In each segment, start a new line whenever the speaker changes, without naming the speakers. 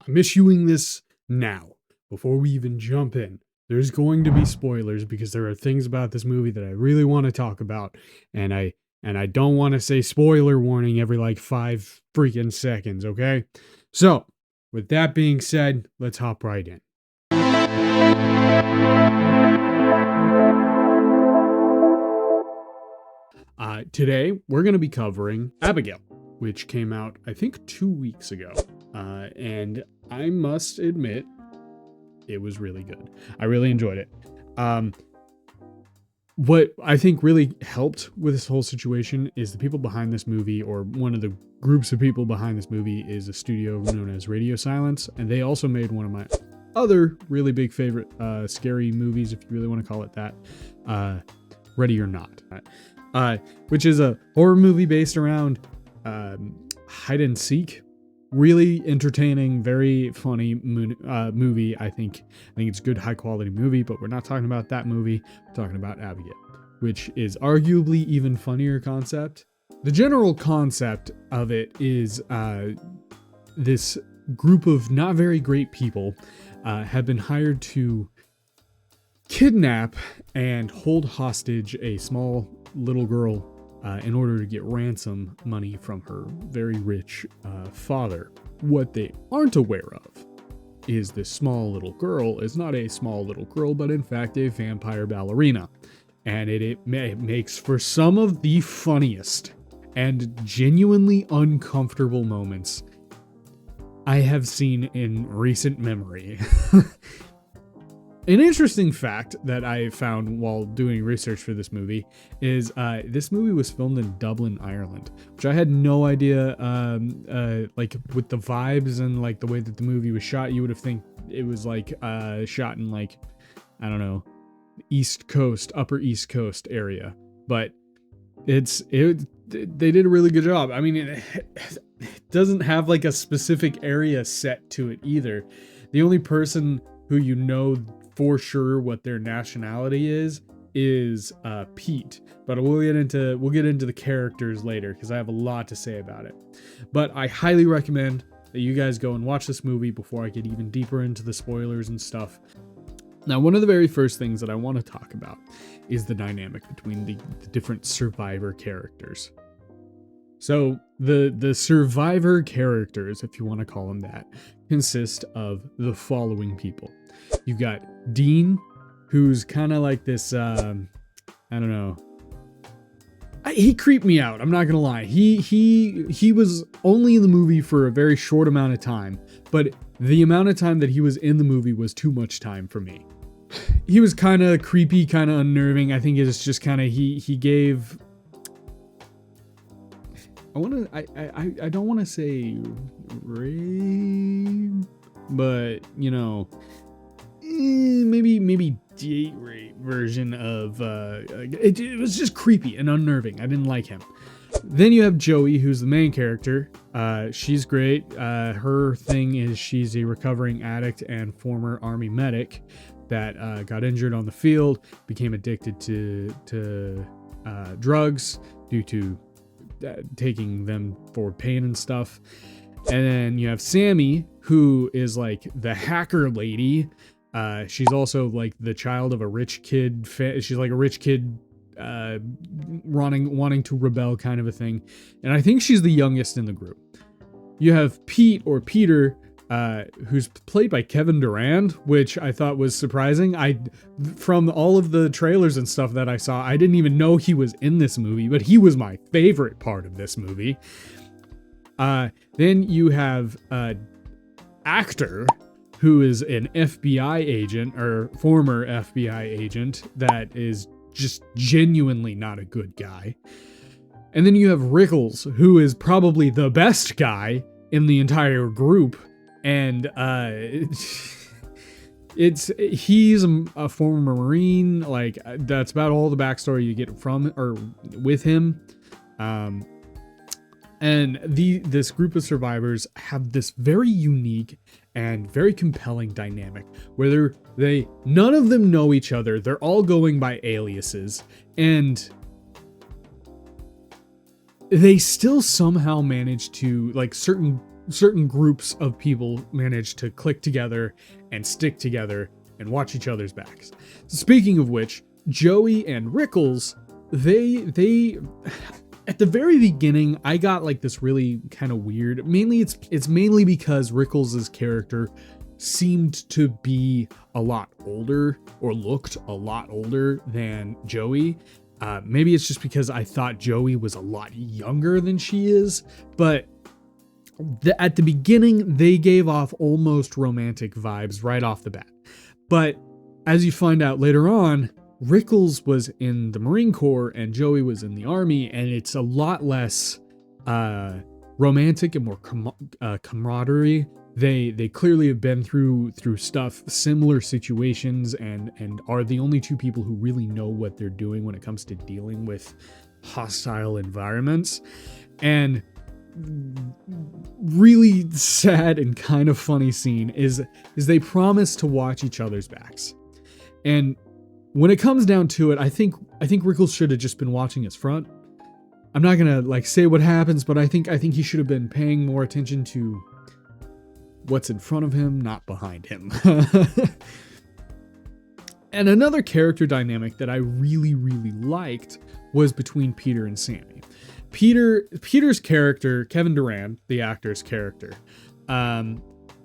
I'm issuing this now, before we even jump in. There's going to be spoilers because there are things about this movie that I really want to talk about, and I don't want to say spoiler warning every like 5 freaking seconds, okay? So, with that being said, let's hop right in. Today, we're going to be covering Abigail, which came out, I think, 2 weeks ago. And I must admit, it was really good. I really enjoyed it. What I think really helped with this whole situation is the people behind this movie, or one of the groups of people behind this movie, is a studio known as Radio Silence. And they also made one of my other really big favorite scary movies, if you really want to call it that, Ready or Not. Which is a horror movie based around hide and seek. Really entertaining, very funny movie. I think it's a good, high quality movie, but we're not talking about that movie. We're talking about Abigail, which is arguably even funnier concept. The general concept of it is this group of not very great people have been hired to kidnap and hold hostage a small little girl in order to get ransom money from her very rich father. What they aren't aware of is this small little girl is not a small little girl, but in fact a vampire ballerina. And it makes for some of the funniest and genuinely uncomfortable moments I have seen in recent memory. An interesting fact that I found while doing research for this movie is this movie was filmed in Dublin, Ireland, which I had no idea. Like with the vibes and like the way that the movie was shot, you would have think it was like shot in like, I don't know, Upper East Coast area. But they did a really good job. I mean, it doesn't have like a specific area set to it either. The only person who you know for sure what their nationality is Pete, but we'll get into the characters later because I have a lot to say about it. But I highly recommend that you guys go and watch this movie before I get even deeper into the spoilers and stuff. Now, one of the very first things that I want to talk about is the dynamic between the different survivor characters. So the survivor characters, if you want to call them that, consist of the following people. You got Dean, who's kind of like this, I don't know. He creeped me out. I'm not gonna lie. He was only in the movie for a very short amount of time, but the amount of time that he was in the movie was too much time for me. He was kind of creepy, kind of unnerving. I think it's just kind of he gave. I don't want to say rape, but you know. Maybe date rape version of it was just creepy and unnerving. I didn't like him. Then you have Joey, who's the main character. She's great. Her thing is she's a recovering addict and former army medic that got injured on the field, became addicted to drugs due to taking them for pain and stuff. And then you have Sammy, who is like the hacker lady. She's also like the child of a rich kid. She's like a rich kid, wanting to rebel kind of a thing. And I think she's the youngest in the group. You have Pete or Peter, who's played by Kevin Durand, which I thought was surprising. From all of the trailers and stuff that I saw, I didn't even know he was in this movie, but he was my favorite part of this movie. Then you have actor, who is an FBI agent or former FBI agent that is just genuinely not a good guy. And then you have Rickles, who is probably the best guy in the entire group. And he's a former Marine. Like, that's about all the backstory you get from or with him. And this group of survivors have this very unique and very compelling dynamic where none of them know each other. They're all going by aliases, and they still somehow manage to, like, certain certain groups of people manage to click together and stick together and watch each other's backs. Speaking of which, Joey and Rickles, they at the very beginning, I got like this really kind of weird. Mainly, it's mainly because Rickles' character seemed to be a lot older, or looked a lot older than Joey. Maybe it's just because I thought Joey was a lot younger than she is, but at the beginning, they gave off almost romantic vibes right off the bat. But as you find out later on, Rickles was in the Marine Corps and Joey was in the Army, and it's a lot less romantic and more camaraderie. They clearly have been through stuff, similar situations, and are the only two people who really know what they're doing when it comes to dealing with hostile environments. And really sad and kind of funny scene is they promise to watch each other's backs. And when it comes down to it, I think Rickles should have just been watching his front. I'm not gonna like say what happens, but I think he should have been paying more attention to what's in front of him, not behind him. And another character dynamic that I really, really liked was between Peter and Sammy. Peter's character, Kevin Durant, the actor's character,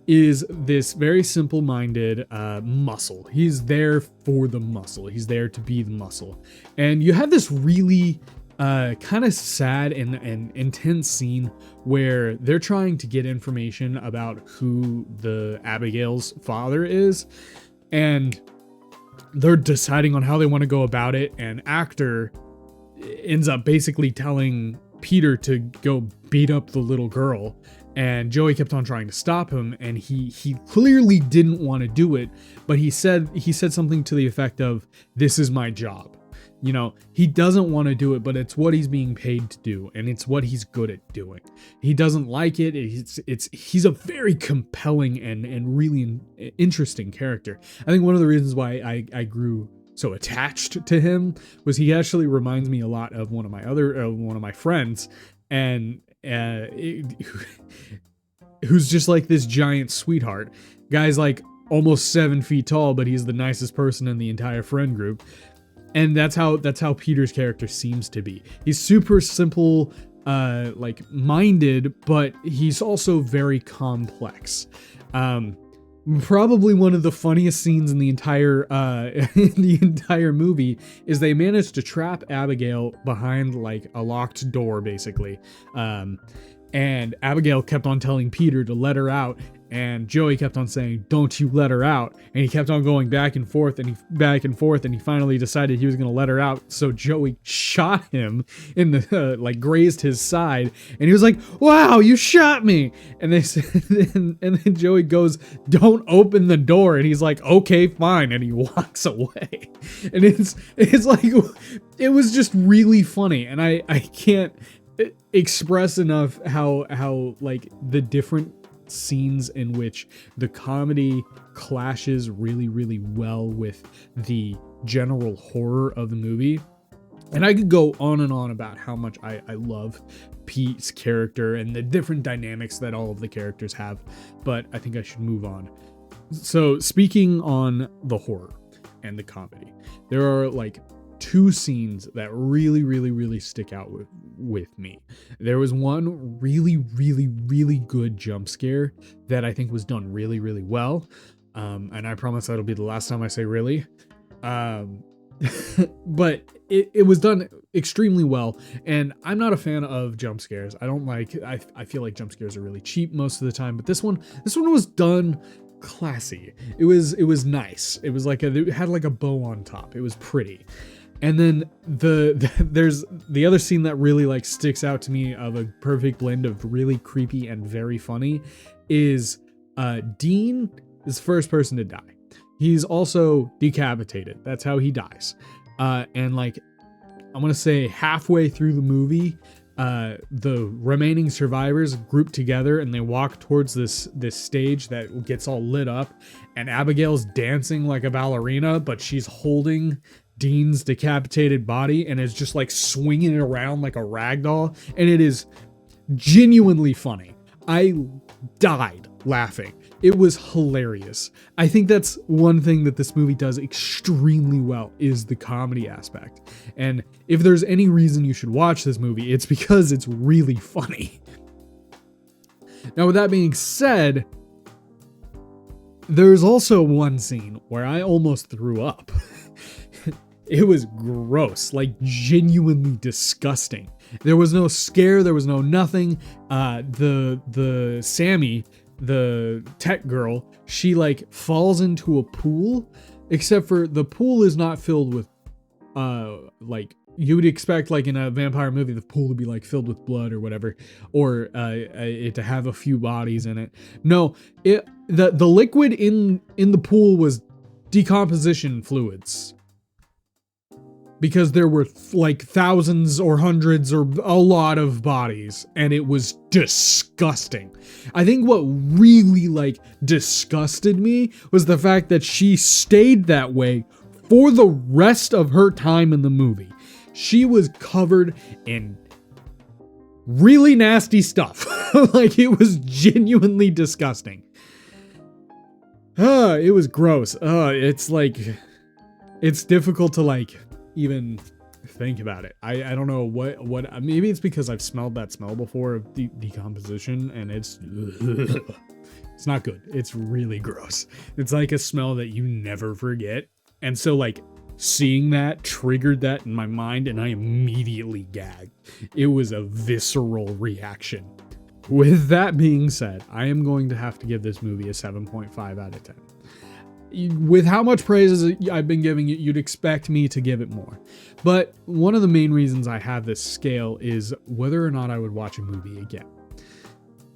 is this very simple-minded muscle. He's there for the muscle. He's there to be the muscle. And you have this really kind of sad and intense scene where they're trying to get information about who the Abigail's father is, and they're deciding on how they want to go about it, and actor ends up basically telling Peter to go beat up the little girl, and Joey kept on trying to stop him, and he clearly didn't want to do it, but he said something to the effect of, "This is my job." You know, he doesn't want to do it, but it's what he's being paid to do, and it's what he's good at doing. He doesn't like it. He's a very compelling and really interesting character. I think one of the reasons why I grew so attached to him was he actually reminds me a lot of one of my friends, and who's just like this giant sweetheart. Guy's like almost 7 feet tall, but he's the nicest person in the entire friend group. And that's how Peter's character seems to be. He's super simple, like minded, but he's also very complex. Probably one of the funniest scenes in the entire movie is they managed to trap Abigail behind like a locked door, basically. And Abigail kept on telling Peter to let her out, and Joey kept on saying, "Don't you let her out." And he kept on going back and forth, and he finally decided he was going to let her out. So Joey shot him in the, like grazed his side. And he was like, "Wow, you shot me." And they said, and then Joey goes, "Don't open the door." And he's like, "Okay, fine." And he walks away. And it's like, it was just really funny. And I can't express enough how like the different scenes in which the comedy clashes really, really well with the general horror of the movie. And I could go on and on about how much I love Pete's character and the different dynamics that all of the characters have, but I think I should move on. So speaking on the horror and the comedy, there are like two scenes that really, really, really stick out with me. There was one really, really, really good jump scare that I think was done really, really well. And I promise that'll be the last time I say really. But it was done extremely well. And I'm not a fan of jump scares. I feel like jump scares are really cheap most of the time, but this one was done classy. It was nice. It was like it had like a bow on top. It was pretty. And then there's the other scene that really like sticks out to me of a perfect blend of really creepy and very funny is Dean is the first person to die. He's also decapitated. That's how he dies. And like, I want to say halfway through the movie, the remaining survivors group together and they walk towards this stage that gets all lit up, and Abigail's dancing like a ballerina, but she's holding Dean's decapitated body and is just like swinging it around like a rag doll, and it is genuinely funny. I died laughing. It was hilarious. I think that's one thing that this movie does extremely well, is the comedy aspect. And if there's any reason you should watch this movie, it's because it's really funny. Now, with that being said, there's also one scene where I almost threw up. It was gross, like genuinely disgusting. There was no scare, there was no nothing. The Sammy, the tech girl, she like falls into a pool, except for the pool is not filled with like you would expect, like in a vampire movie, the pool to be like filled with blood or whatever, or it to have a few bodies in it. No, the liquid in the pool was decomposition fluids, because there were like thousands or hundreds or a lot of bodies, and it was disgusting. I think what really like disgusted me was the fact that she stayed that way for the rest of her time in the movie. She was covered in really nasty stuff. Like, it was genuinely disgusting. It was gross. It's like, it's difficult to like even think about it. I don't know what maybe it's because I've smelled that smell before of decomposition, and it's not good. It's really gross. It's like a smell that you never forget. And so like seeing that triggered that in my mind, and I immediately gagged. It was a visceral reaction. With that being said, I am going to have to give this movie a 7.5 out of 10. With how much praise I've been giving it, you'd expect me to give it more. But one of the main reasons I have this scale is whether or not I would watch a movie again.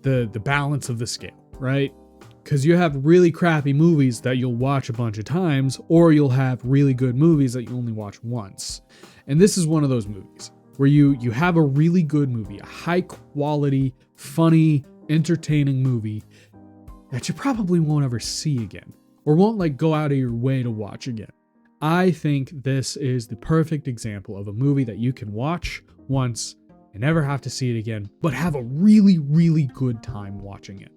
The balance of the scale, right? Because you have really crappy movies that you'll watch a bunch of times, or you'll have really good movies that you only watch once. And this is one of those movies where you have a really good movie, a high quality, funny, entertaining movie that you probably won't ever see again, or won't like go out of your way to watch again. I think this is the perfect example of a movie that you can watch once and never have to see it again, but have a really, really good time watching it.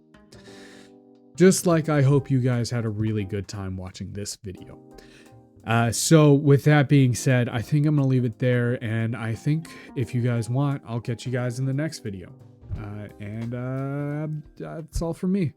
Just like I hope you guys had a really good time watching this video. So with that being said, I think I'm going to leave it there. And I think if you guys want, I'll catch you guys in the next video. And that's all from me.